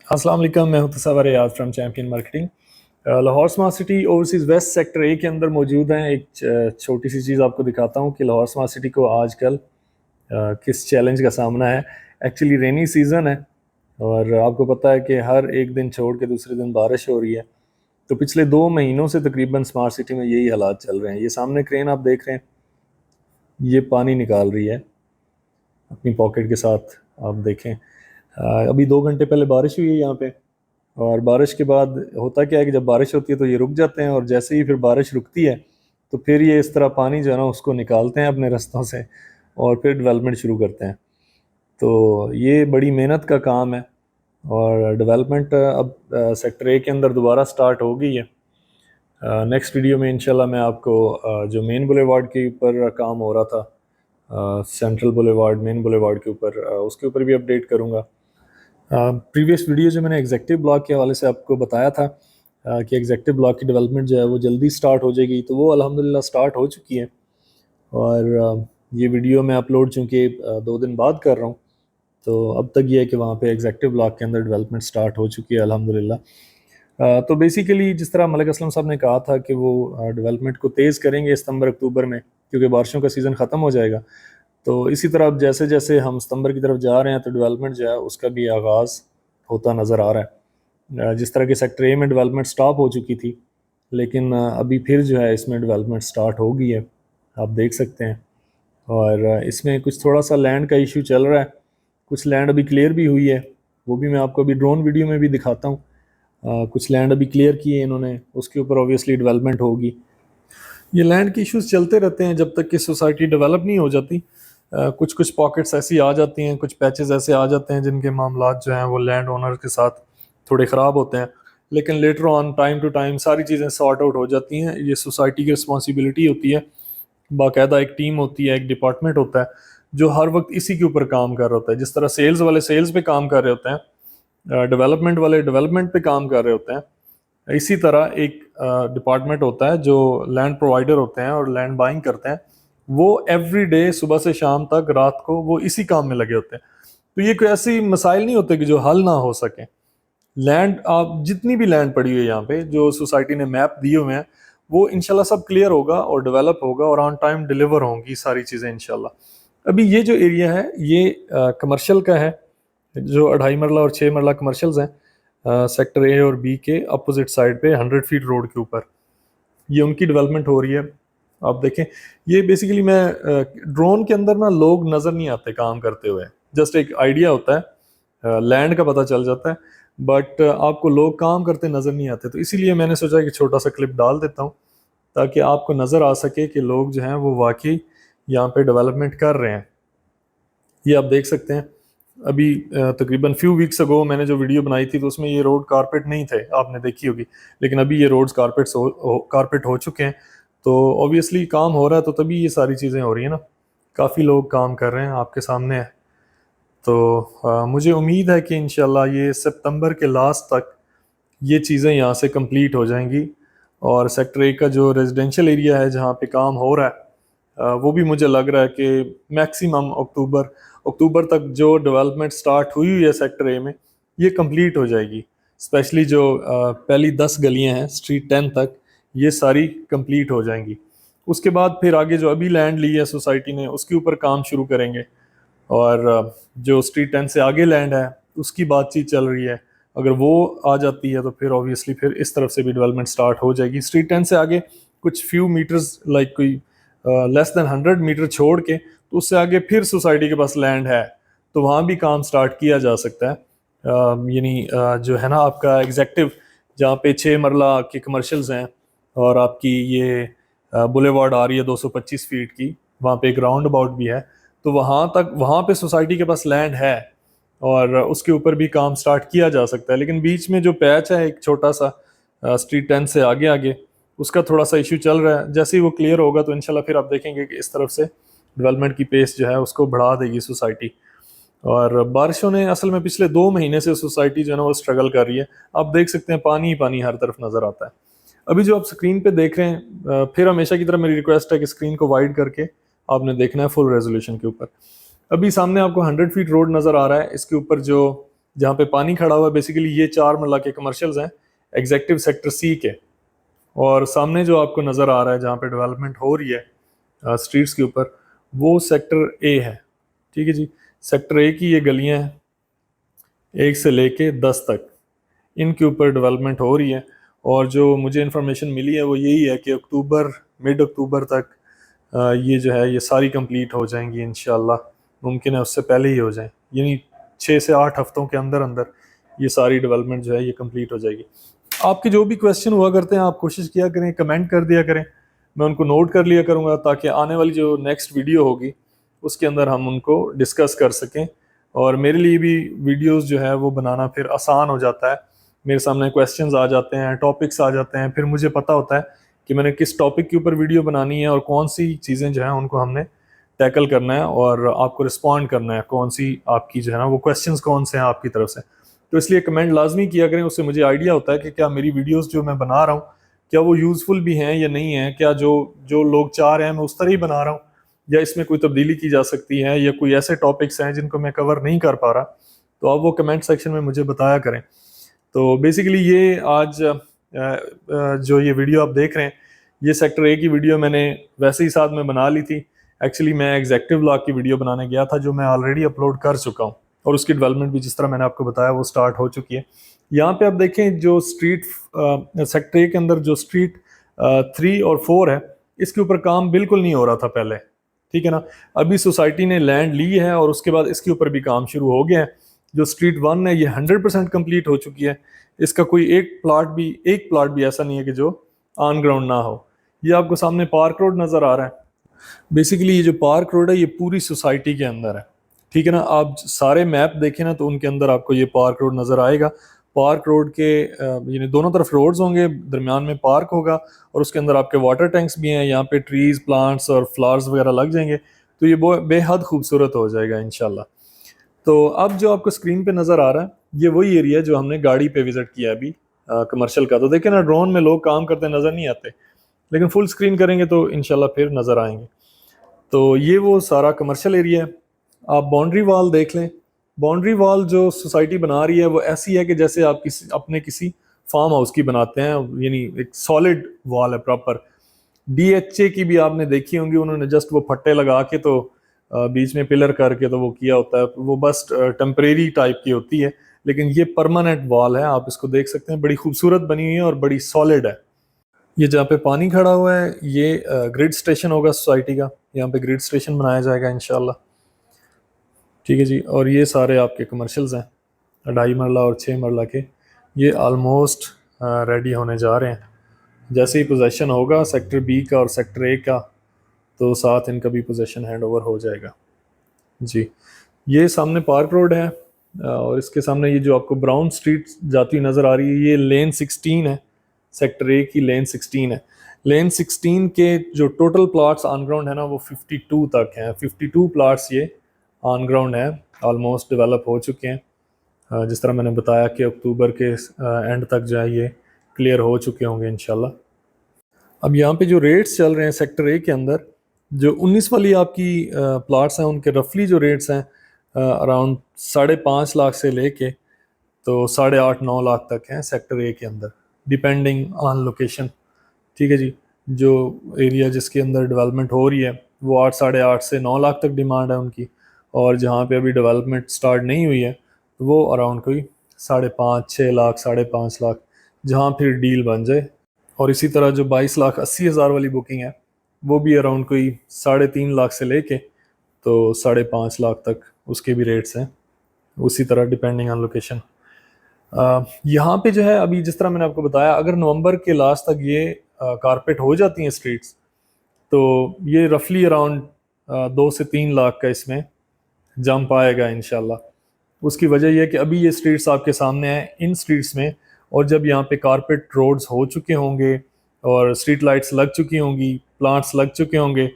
अस्सलाम वालेकुम, मैं हूं Tasawwur Riaz from Champion Marketing. Lahore smart city overseas west sector a के अंदर मौजूद हैं। एक छोटी सी चीज़ आपको दिखाता हूं कि लाहौर स्मार्ट सिटी को आजकल किस चैलेंज का सामना है। एक्चुअली रेनी सीज़न है और आपको पता है कि हर एक दिन छोड़ के दूसरे दिन बारिश हो रही है। तो पिछले 2 महीनों से तकरीबन स्मार्ट सिटी में यही हालात चल रहे हैं। ये सामने क्रेन आप देख रहे हैं, ये पानी निकाल रही है अपनी पॉकेट के साथ। आप देखें, अभी 2 घंटे पहले बारिश हुई है यहाँ पे, और बारिश के बाद होता क्या है कि जब बारिश होती है तो ये रुक जाते हैं, और जैसे ही फिर बारिश रुकती है तो फिर ये इस तरह पानी जो है ना उसको निकालते हैं अपने रास्तों से और फिर डेवलपमेंट शुरू करते हैं। तो ये बड़ी मेहनत का काम है और डेवलपमेंट अब सेक्टर ए के अंदर दोबारा स्टार्ट हो गई है। नेक्स्ट वीडियो में इंशाल्लाह मैं आपको जो मेन बुलेवार्ड के ऊपर काम हो रहा था, सेंट्रल बुलेवार्ड, मेन बुलेवार्ड के ऊपर, उसके ऊपर भी अपडेट करूँगा। प्रीवियस वीडियो जो मैंने एग्जेक्टिव ब्लॉक के हवाले से आपको बताया था कि एग्जेक्टिव ब्लॉक की डेवलपमेंट जो है वो जल्दी स्टार्ट हो जाएगी, तो वो अल्हम्दुलिल्लाह स्टार्ट हो चुकी है। और ये वीडियो मैं अपलोड चूँकि 2 दिन बाद कर रहा हूँ, तो अब तक ये है कि वहाँ पे एग्जेक्टिव ब्लॉक के अंदर डेवलपमेंट स्टार्ट हो चुकी है अल्हम्दुलिल्लाह। तो बेसिकली जिस तरह मलिक असलम साहब ने कहा था कि वो डेवलपमेंट को तेज़ करेंगे सितंबर अक्टूबर में, क्योंकि बारिशों का सीज़न ख़त्म हो जाएगा। तो इसी तरह अब जैसे जैसे हम सितंबर की तरफ जा रहे हैं तो डेवलपमेंट जो है उसका भी आगाज़ होता नज़र आ रहा है। जिस तरह के सेक्टर ए में डेवलपमेंट स्टॉप हो चुकी थी, लेकिन अभी फिर जो है इसमें डेवलपमेंट स्टार्ट हो गई है, आप देख सकते हैं। और इसमें कुछ थोड़ा सा लैंड का इशू चल रहा है, कुछ लैंड अभी क्लियर भी हुई है, वो भी मैं आपको अभी ड्रोन वीडियो में भी दिखाता हूँ। कुछ लैंड अभी क्लियर किए इन्होंने, उसके ऊपर ऑब्वियसली डेवलपमेंट होगी। ये लैंड के इश्यूज चलते रहते हैं जब तक कि सोसाइटी डेवलप नहीं हो जाती। कुछ कुछ पॉकेट्स ऐसी आ जाती हैं, कुछ पैचेस ऐसे आ जाते हैं जिनके मामलात जो हैं वो लैंड ओनर के साथ थोड़े ख़राब होते हैं, लेकिन later on time to time सारी चीज़ें सॉर्ट आउट हो जाती हैं। ये सोसाइटी की रिस्पॉन्सिबिलिटी होती है, बाकायदा एक टीम होती है, एक डिपार्टमेंट होता है जो हर वक्त इसी के ऊपर काम कर रहा होता है। जिस तरह सेल्स वाले सेल्स पे काम कर रहे होते हैं, डेवलपमेंट वाले डेवलपमेंट पे काम कर रहे होते हैं, इसी तरह एक डिपार्टमेंट होता है जो लैंड प्रोवाइडर होते हैं और लैंड बाइंग करते हैं। वो एवरी डे सुबह से शाम तक रात को वो इसी काम में लगे होते हैं। तो ये कोई ऐसी मसाइल नहीं होते कि जो हल ना हो सके। लैंड, आप जितनी भी लैंड पड़ी हुई है यहाँ पे जो सोसाइटी ने मैप दिए हुए हैं, वो इंशाल्लाह सब क्लियर होगा और डेवलप होगा और ऑन टाइम डिलीवर होंगी सारी चीज़ें इंशाल्लाह। अभी ये जो एरिया है ये कमर्शियल का है, जो 2.5 मरला और 6 मरला कमर्शियल्स हैं सेक्टर ए और बी के अपोजिट साइड पे 100 फीट रोड के ऊपर। ये उनकी डेवलपमेंट हो रही है। आप देखें, ये बेसिकली मैं ड्रोन के अंदर ना लोग नज़र नहीं आते काम करते हुए, जस्ट एक आइडिया होता है, लैंड का पता चल जाता है, बट आपको लोग काम करते नज़र नहीं आते। तो इसीलिए मैंने सोचा कि छोटा सा क्लिप डाल देता हूँ ताकि आपको नज़र आ सके कि लोग जो हैं वो वाकई यहाँ पे डेवलपमेंट कर रहे हैं। ये आप देख सकते हैं। अभी तकरीबन फ्यू वीक्स अगो मैंने जो वीडियो बनाई थी तो उसमें ये रोड कारपेट नहीं थे, आपने देखी होगी, लेकिन अभी ये रोड्स कारपेट हो चुके हैं। तो ऑब्वियसली काम हो रहा है, तो तभी ये सारी चीज़ें हो रही हैं ना। काफ़ी लोग काम कर रहे हैं, आपके सामने है। तो मुझे उम्मीद है कि इंशाल्लाह ये सितंबर के लास्ट तक ये चीज़ें यहाँ से कंप्लीट हो जाएंगी, और सेक्टर ए का जो रेजिडेंशियल एरिया है जहाँ पे काम हो रहा है, वो भी मुझे लग रहा है कि मैक्सिमम अक्टूबर तक जो डेवलपमेंट स्टार्ट हुई हुई है सेक्टर ए में ये कंप्लीट हो जाएगी। स्पेशली जो पहली 10 गलियां हैं स्ट्रीट 10 तक, ये सारी कंप्लीट हो जाएंगी। उसके बाद फिर आगे जो अभी लैंड ली है सोसाइटी ने उसके ऊपर काम शुरू करेंगे, और जो स्ट्रीट 10 से आगे लैंड है उसकी बातचीत चल रही है। अगर वो आ जाती है तो फिर ऑब्वियसली फिर इस तरफ से भी डेवलपमेंट स्टार्ट हो जाएगी। स्ट्रीट 10 से आगे कुछ फ्यू मीटर्स, लाइक कोई लेस देन 100 मीटर छोड़ के, तो उससे आगे फिर सोसाइटी के पास लैंड है, तो वहाँ भी काम स्टार्ट किया जा सकता है। यानी जो है ना आपका एग्जेक्टिव, जहाँ पे 6 मरला के कमर्शियल्स हैं और आपकी ये बुलेवार्ड आ रही है 225 फीट की, वहाँ पे एक राउंड अबाउट भी है, तो वहाँ तक, वहाँ पे सोसाइटी के पास लैंड है और उसके ऊपर भी काम स्टार्ट किया जा सकता है। लेकिन बीच में जो पैच है एक छोटा सा स्ट्रीट 10 से आगे आगे, उसका थोड़ा सा इशू चल रहा है। जैसे ही वो क्लियर होगा तो इंशाल्लाह फिर आप देखेंगे कि इस तरफ से डेवलपमेंट की पेस जो है उसको बढ़ा देगी सोसाइटी। और बारिशों ने असल में पिछले 2 महीने से सोसाइटी जो है ना वो स्ट्रगल कर रही है। आप देख सकते हैं पानी ही पानी हर तरफ नज़र आता है। अभी जो आप स्क्रीन पे देख रहे हैं, फिर हमेशा की तरह मेरी रिक्वेस्ट है कि स्क्रीन को वाइड करके आपने देखना है फुल रेजोल्यूशन के ऊपर। अभी सामने आपको 100 फीट रोड नज़र आ रहा है, इसके ऊपर जो जहाँ पे पानी खड़ा हुआ है, बेसिकली ये 4 मरला के कमर्शियल्स हैं एग्जेक्टिव सेक्टर सी के। और सामने जो आपको नज़र आ रहा है जहाँ पे डेवलपमेंट हो रही है स्ट्रीट्स के ऊपर, वो सेक्टर ए है। ठीक है जी, सेक्टर ए की ये गलियाँ हैं 1 से लेके 10 तक, इनके ऊपर डेवलपमेंट हो रही है। और जो मुझे इन्फॉर्मेशन मिली है वो यही है कि अक्टूबर, मिड अक्टूबर तक ये जो है ये सारी कंप्लीट हो जाएंगी इंशाल्लाह। मुमकिन है उससे पहले ही हो जाए, यानी 6 से 8 हफ्तों के अंदर अंदर ये सारी डेवलपमेंट जो है ये कंप्लीट हो जाएगी। आपके जो भी क्वेश्चन हुआ करते हैं आप कोशिश किया करें, कमेंट कर दिया करें, मैं उनको नोट कर लिया करूँगा ताकि आने वाली जो नेक्स्ट वीडियो होगी उसके अंदर हम उनको डिस्कस कर सकें। और मेरे लिए भी वीडियोस जो है वो बनाना फिर आसान हो जाता है, मेरे सामने क्वेश्चंस आ जाते हैं, टॉपिक्स आ जाते हैं, फिर मुझे पता होता है कि मैंने किस टॉपिक के ऊपर वीडियो बनानी है और कौन सी चीज़ें जो हैं उनको हमने टैकल करना है और आपको रिस्पॉन्ड करना है, कौन सी आपकी जो है ना वो क्वेश्चंस कौन से हैं आपकी तरफ से। तो इसलिए कमेंट लाजमी किया करें, उससे मुझे आइडिया होता है कि क्या मेरी वीडियोस जो मैं बना रहा हूँ क्या वो यूज़फुल भी हैं या नहीं है, क्या जो जो लोग चाह रहे हैं मैं उस तरह ही बना रहा हूँ या इसमें कोई तब्दीली की जा सकती है, या कोई ऐसे टॉपिक्स हैं जिनको मैं कवर नहीं कर पा रहा, तो आप वो कमेंट सेक्शन में मुझे बताया करें। तो बेसिकली ये आज जो ये वीडियो आप देख रहे हैं ये सेक्टर ए की वीडियो मैंने वैसे ही साथ में बना ली थी। एक्चुअली मैं एग्जेक्टिव लॉ की वीडियो बनाने गया था जो मैं ऑलरेडी अपलोड कर चुका हूँ, और उसकी डेवलपमेंट भी जिस तरह मैंने आपको बताया वो स्टार्ट हो चुकी है। यहाँ पे आप देखें जो स्ट्रीट सेक्टर ए के अंदर जो स्ट्रीट 3 और 4 है, इसके ऊपर काम बिल्कुल नहीं हो रहा था पहले, ठीक है ना। अभी सोसाइटी ने लैंड ली है और उसके बाद इसके ऊपर भी काम शुरू हो गया है। जो स्ट्रीट 1 है ये 100% कंप्लीट हो चुकी है, इसका कोई एक प्लाट भी ऐसा नहीं है कि जो ऑन ग्राउंड ना हो। ये आपको सामने पार्क रोड नज़र आ रहा है, बेसिकली ये जो पार्क रोड है ये पूरी सोसाइटी के अंदर है, ठीक है ना। आप सारे मैप देखें ना तो उनके अंदर आपको ये पार्क रोड नज़र आएगा। पार्क रोड के यानी दोनों तरफ रोड्स होंगे, दरमियान में पार्क होगा और उसके अंदर आपके वाटर टैंक्स भी हैं, यहाँ पे ट्रीज, प्लांट्स और फ्लावर्स वगैरह लग जाएंगे, तो ये बेहद खूबसूरत हो जाएगा इंशाल्लाह। तो अब जो आपको स्क्रीन पे नज़र आ रहा है ये वही एरिया जो हमने गाड़ी पे विजिट किया अभी कमर्शियल का। तो देखिए ना, ड्रोन में लोग काम करते नज़र नहीं आते, लेकिन फुल स्क्रीन करेंगे तो इंशाल्लाह फिर नज़र आएंगे। तो ये वो सारा कमर्शियल एरिया है। आप बाउंड्री वॉल देख लें, बाउंड्री वॉल जो सोसाइटी बना रही है वो ऐसी है कि जैसे आप किसी फार्म हाउस की बनाते हैं, यानी एक सॉलिड वॉल है प्रॉपर। डीएचए की भी आपने देखी होंगी, उन्होंने जस्ट वो फट्टे लगा के तो बीच में पिलर करके तो वो किया होता है, वो बस टेम्परेरी टाइप की होती है, लेकिन ये परमानेंट वॉल है। आप इसको देख सकते हैं, बड़ी खूबसूरत बनी हुई है और बड़ी सॉलिड है। ये जहाँ पे पानी खड़ा हुआ है ये ग्रिड स्टेशन होगा सोसाइटी का, यहाँ पे ग्रिड स्टेशन बनाया जाएगा इंशाल्लाह, ठीक है जी। और ये सारे आपके कमर्शियल्स हैं 2.5 मरला और 6 मरला के, ये ऑलमोस्ट रेडी होने जा रहे हैं। जैसे ही पोजेशन होगा सेक्टर बी का और सेक्टर ए का, तो साथ इनका भी पोजेशन हैंड ओवर हो जाएगा जी। ये सामने पार्क रोड है और इसके सामने ये जो आपको ब्राउन स्ट्रीट जाती हुई नज़र आ रही है ये लेन 16 है, सेक्टर ए की लेन 16 है। लेन 16 के जो टोटल प्लाट्स ऑन ग्राउंड है ना वो 52 तक हैं, 52 प्लाट्स ये ऑन ग्राउंड है, ऑलमोस्ट डेवलप हो चुके हैं। जिस तरह मैंने बताया कि अक्टूबर के एंड तक जो है ये क्लियर हो चुके होंगे इंशाल्लाह। अब यहाँ पे जो रेट्स चल रहे हैं सेक्टर ए के अंदर, जो 19 वाली आपकी प्लाट्स हैं उनके रफली जो रेट्स हैं अराउंड 5.5 लाख से लेके तो 8.5-9 लाख तक हैं सेक्टर ए के अंदर, डिपेंडिंग ऑन लोकेशन, ठीक है जी। जो एरिया जिसके अंदर डेवलपमेंट हो रही है वो 8-8.5 से 9 लाख तक डिमांड है उनकी, और जहाँ पे अभी डेवलपमेंट स्टार्ट नहीं हुई है वो अराउंड कोई 5.5-6 लाख, 5.5 लाख, जहाँ फिर डील बन जाए। और इसी तरह जो 22,80,000 वाली बुकिंग है वो भी अराउंड कोई 3.5 लाख से लेके तो 5.5 लाख तक उसके भी रेट्स हैं, उसी तरह डिपेंडिंग ऑन लोकेशन। यहाँ पे जो है अभी जिस तरह मैंने आपको बताया, अगर नवंबर के लास्ट तक ये कारपेट हो जाती हैं स्ट्रीट्स, तो ये रफली अराउंड 2 से 3 लाख का इसमें जंप आएगा इंशाल्लाह। उसकी वजह यह है कि अभी ये स्ट्रीट्स आपके सामने हैं, इन स्ट्रीट्स में, और जब यहाँ पे कारपेट रोड्स हो चुके होंगे और स्ट्रीट लाइट्स लग चुकी होंगी, प्लांट्स लग चुके होंगे,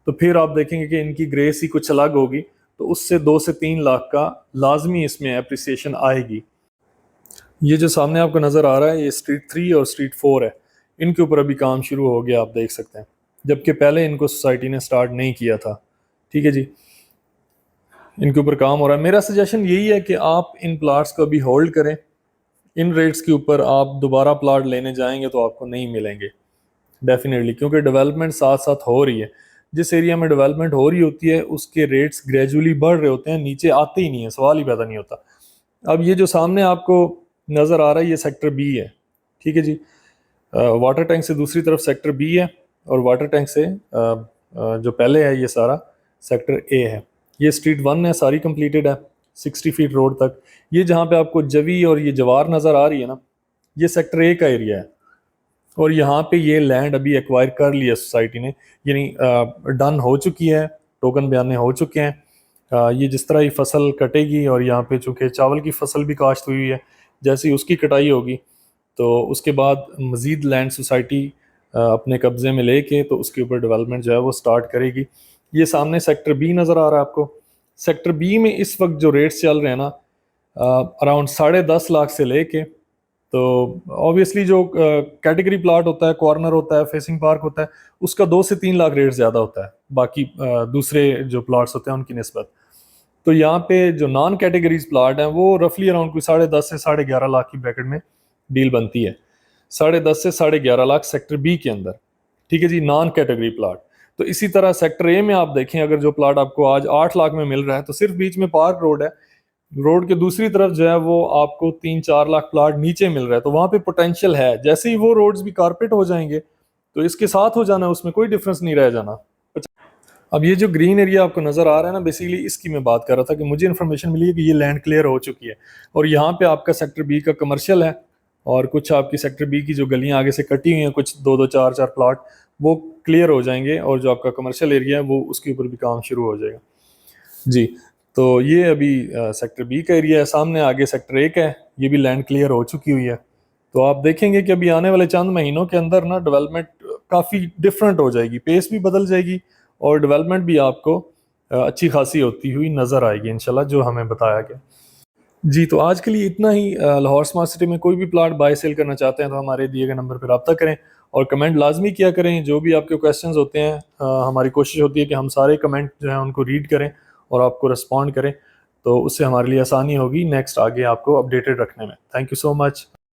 तो फिर आप देखेंगे कि इनकी ग्रेस ही कुछ अलग होगी, तो उससे 2 से 3 लाख का लाजमी इसमें अप्रिसिएशन आएगी। ये जो सामने आपको नज़र आ रहा है ये स्ट्रीट 3 और स्ट्रीट 4 है, इनके ऊपर अभी काम शुरू हो गया, आप देख सकते हैं, जबकि पहले इनको सोसाइटी ने स्टार्ट नहीं किया था, ठीक है जी। इनके ऊपर काम हो रहा है। मेरा सजेशन यही है कि आप इन प्लाट्स को अभी होल्ड करें। इन रेट्स के ऊपर आप दोबारा प्लाट लेने जाएंगे तो आपको नहीं मिलेंगे डेफिनेटली, क्योंकि डेवलपमेंट साथ साथ हो रही है। जिस एरिया में डेवलपमेंट हो रही होती है उसके रेट्स ग्रेजुअली बढ़ रहे होते हैं, नीचे आते ही नहीं है, सवाल ही पैदा नहीं होता। अब ये जो सामने आपको नज़र आ रहा है ये सेक्टर बी है, ठीक है जी। वाटर टैंक से दूसरी तरफ सेक्टर बी है और वाटर टैंक से जो पहले है ये सारा सेक्टर ए है। ये स्ट्रीट 1 है, सारी कंप्लीटेड है 60 फीट रोड तक। ये जहाँ पे आपको जवी और ये जवार नज़र आ रही है ना, ये सेक्टर ए का एरिया है। और यहाँ पे ये लैंड अभी एक्वायर कर लिया सोसाइटी ने, यानी डन हो चुकी है, टोकन बयाने हो चुके हैं। ये जिस तरह ही फसल कटेगी और यहाँ पे चूँकि चावल की फसल भी काश्त हुई है, जैसे ही उसकी कटाई होगी तो उसके बाद मज़ीद लैंड सोसाइटी अपने कब्ज़े में लेके तो उसके ऊपर डेवलपमेंट जो है वो स्टार्ट करेगी। ये सामने सेक्टर बी नज़र आ रहा है आपको। सेक्टर बी में इस वक्त जो रेट्स चल रहे हैं ना, अराउंड 10.5 लाख से लेके, तो ऑब्वियसली जो कैटेगरी प्लाट होता है, कॉर्नर होता है, फेसिंग पार्क होता है, उसका 2 से 3 लाख रेट ज़्यादा होता है बाकी दूसरे जो प्लाट्स होते हैं उनकी निस्बत। तो यहाँ पे जो नॉन कैटेगरीज प्लाट हैं वो रफली अराउंड कोई 10.5 से 11.5 लाख की ब्रैकेट में डील बनती है। 10.5 से 11.5 लाख सेक्टर बी के अंदर, ठीक है जी, नॉन कैटेगरी प्लाट। तो इसी तरह सेक्टर ए में आप देखें, अगर जो प्लाट आपको आज 8 लाख में मिल रहा है तो सिर्फ बीच में पार्क रोड है, रोड के दूसरी तरफ जो है वो आपको 3-4 लाख प्लाट नीचे मिल रहा है। तो वहां पे पोटेंशियल है, जैसे ही वो रोड्स भी कारपेट हो जाएंगे तो इसके साथ हो जाना, उसमें कोई डिफरेंस नहीं रह जाना। अब ये जो ग्रीन एरिया आपको नजर आ रहा है ना, बेसिकली इसकी मैं बात कर रहा था कि मुझे इन्फॉर्मेशन मिली है कि ये लैंड क्लियर हो चुकी है और यहाँ पे आपका सेक्टर बी का कमर्शियल है और कुछ आपकी सेक्टर बी की जो गलियां आगे से कटी हुई हैं, कुछ 2-2 4-4 प्लाट वो क्लियर हो जाएंगे और जो आपका कमर्शियल एरिया है वो उसके ऊपर भी काम शुरू हो जाएगा जी। तो ये अभी सेक्टर बी का एरिया है। सामने आगे सेक्टर ए का है, ये भी लैंड क्लियर हो चुकी हुई है। तो आप देखेंगे कि अभी आने वाले चंद महीनों के अंदर ना डेवलपमेंट काफ़ी डिफरेंट हो जाएगी, पेस भी बदल जाएगी और डेवलपमेंट भी आपको अच्छी खासी होती हुई नज़र आएगी इंशाल्लाह, जो हमें बताया गया जी। तो आज के लिए इतना ही। लाहौर स्मार्ट सिटी में कोई भी प्लाट बाय सेल करना चाहते हैं तो हमारे दिए गए नंबर पर रब्ता करें और कमेंट लाजमी किया करें। जो भी आपके क्वेश्चंस होते हैं, हमारी कोशिश होती है कि हम सारे कमेंट जो हैं उनको रीड करें और आपको रिस्पॉन्ड करें, तो उससे हमारे लिए आसानी होगी नेक्स्ट आगे आपको अपडेटेड रखने में। Thank you so much.